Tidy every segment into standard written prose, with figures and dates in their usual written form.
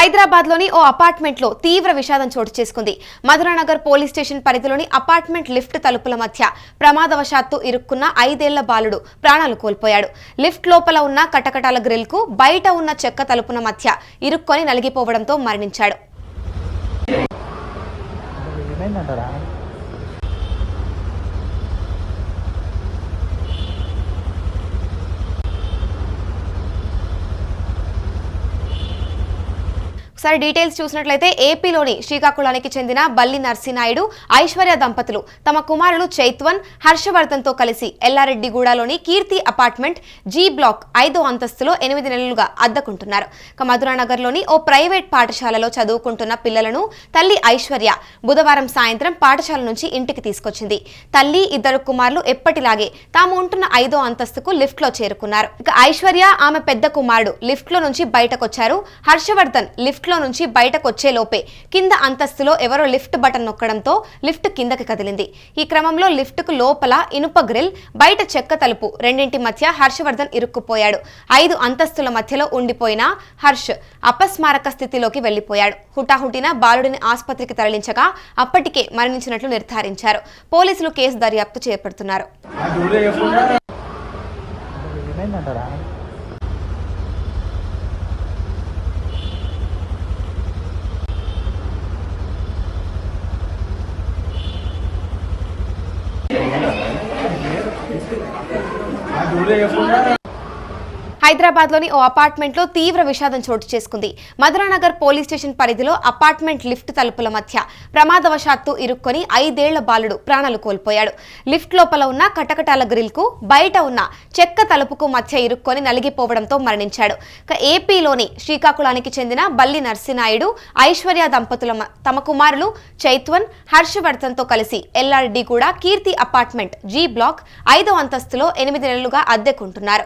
హైదరాబాద్లోని ఓ అపార్ట్మెంట్లో తీవ్ర విషాదం చోటు చేసుకుంది. మధురానగర్ పోలీస్ స్టేషన్ పరిధిలోని అపార్ట్మెంట్ లిఫ్ట్ తలుపుల మధ్య ప్రమాదవశాత్తు ఇరుక్కున్న 5 ఏళ్ల బాలుడు ప్రాణాలు కోల్పోయాడు. లిఫ్ట్ లోపల ఉన్న కటకటాల గ్రిల్కు బయట ఉన్న చెక్క తలుపుల మధ్య ఇరుక్కొని నలిగిపోవడంతో మరణించాడు. సరే డీటెయిల్స్ చూసినట్లయితే ఏపీలోని శ్రీకాకుళానికి చెందిన బల్లి నర్సినాయుడు ఐశ్వర్య దంపతులు తమ కుమారులు చైత్వన్ హర్షవర్ధన్ తో కలిసి ఎల్లారెడ్డిగూడలోని కీర్తి అపార్ట్మెంట్ జీ బ్లాక్ 5వ అంతస్తులో 8 నెలలుగా అద్దెకుంటున్నారు. మధురానగర్లోని ఓ ప్రైవేట్ పాఠశాలలో చదువుకుంటున్న పిల్లలను తల్లి ఐశ్వర్య బుధవారం సాయంత్రం పాఠశాల నుంచి ఇంటికి తీసుకొచ్చింది. తల్లి, 2 కుమారులు ఎప్పటిలాగే తాము ఉంటున్న 5వ అంతస్తుకు లిఫ్ట్ లో చేరుకున్నారు. ఐశ్వర్య ఆమె పెద్ద కుమారుడు లిఫ్ట్ లో నుంచి బయటకొచ్చారు. హర్షవర్ధన్ లిఫ్ట్ నుంచి బయటకు వచ్చేలోపే కింద అంతస్తులో ఎవరో లిఫ్ట్ బటన్ నొక్కడంతో లిఫ్ట్ కిందకి కదిలింది. ఈ క్రమంలో లిఫ్ట్ కు లోపల ఇనుప గ్రిల్, బయట చెక్క తలుపు రెండింటి మధ్య హర్షవర్ధన్ ఇరుక్కుపోయాడు. 5 అంతస్తుల మధ్యలో ఉండిపోయిన హర్ష్ అపస్మారక స్థితిలోకి వెళ్లిపోయాడు. హుటాహుటిన బాలుడిని ఆసుపత్రికి తరలించగా అప్పటికే మరణించినట్లు నిర్ధారించారు. పోలీసులు కేసు దర్యాప్తు చేపడుతున్నారు. హైదరాబాద్లోని ఓ అపార్ట్మెంట్లో తీవ్ర విషాదం చోటు చేసుకుంది. మధురానగర్ పోలీస్ స్టేషన్ పరిధిలో అపార్ట్మెంట్ లిఫ్ట్ తలుపుల మధ్య ప్రమాదవశాత్తు ఇరుక్కొని 5 ఏళ్ల బాలుడు ప్రాణాలు కోల్పోయాడు. లిఫ్ట్ లోపల ఉన్న కటకటాల గ్రిల్కు బయట ఉన్న చెక్క తలుపుకు మధ్య ఇరుక్కొని నలిగిపోవడంతో మరణించాడు. ఏపీలోని శ్రీకాకుళానికి చెందిన బల్లి నర్సినాయుడు ఐశ్వర్య దంపతుల తమ కుమారులు చైత్వన్ హర్షవర్ధన్ తో కలిసి ఎల్లారెడ్డిగూడ కీర్తి అపార్ట్మెంట్ జీ బ్లాక్ 5వ అంతస్తులో 8 నెలలుగా అద్దెకుంటున్నారు.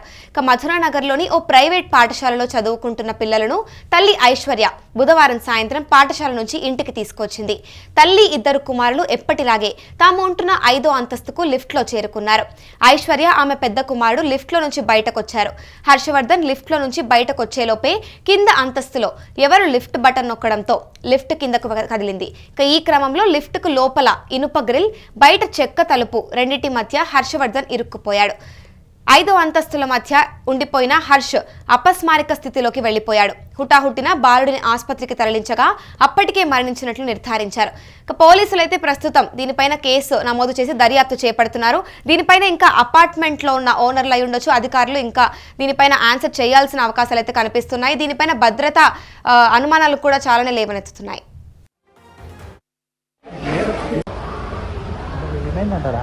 మధురానగర్ ఓ ప్రైవేట్ పాఠశాలలో చదువుకుంటున్న పిల్లలను తల్లి ఐశ్వర్య బుధవారం సాయంత్రం పాఠశాల నుంచి ఇంటికి తీసుకొచ్చింది. తల్లి, 2 కుమారులు ఎప్పటిలాగే తాము ఉంటున్న 5వ అంతస్తుకు లిఫ్ట్ లో చేరుకున్నారు. ఐశ్వర్య ఆమె పెద్ద కుమారుడు లిఫ్ట్ లో నుంచి బయటకొచ్చారు. హర్షవర్ధన్ లిఫ్ట్ లో నుంచి బయటకొచ్చేలోపే కింద అంతస్తులో ఎవరు లిఫ్ట్ బటన్ నొక్కడంతో లిఫ్ట్ కిందకు కదిలింది. ఈ క్రమంలో లిఫ్ట్ కు లోపల ఇనుప గ్రిల్, బయట చెక్క తలుపు రెండింటి మధ్య హర్షవర్ధన్ ఇరుక్కుపోయాడు. 5వ అంతస్తుల మధ్య ఉండిపోయిన హర్ష్ అపస్మారక స్థితిలోకి వెళ్లిపోయాడు. హుటాహుటిన బాలుడిని ఆసుపత్రికి తరలించగా అప్పటికే మరణించినట్లు నిర్ధారించారు. పోలీసులు అయితే ప్రస్తుతం దీనిపైన కేసు నమోదు చేసి దర్యాప్తు చేపడుతున్నారు. దీనిపైన ఇంకా అపార్ట్మెంట్ లో ఉన్న ఓనర్లు అయి ఉండొచ్చు, అధికారులు ఇంకా దీనిపైన ఆన్సర్ చేయాల్సిన అవకాశాలు అయితే కనిపిస్తున్నాయి. దీనిపైన భద్రతా అనుమానాలు కూడా చాలానే లేవనెత్తుతున్నాయి. ఏమైందంటారా?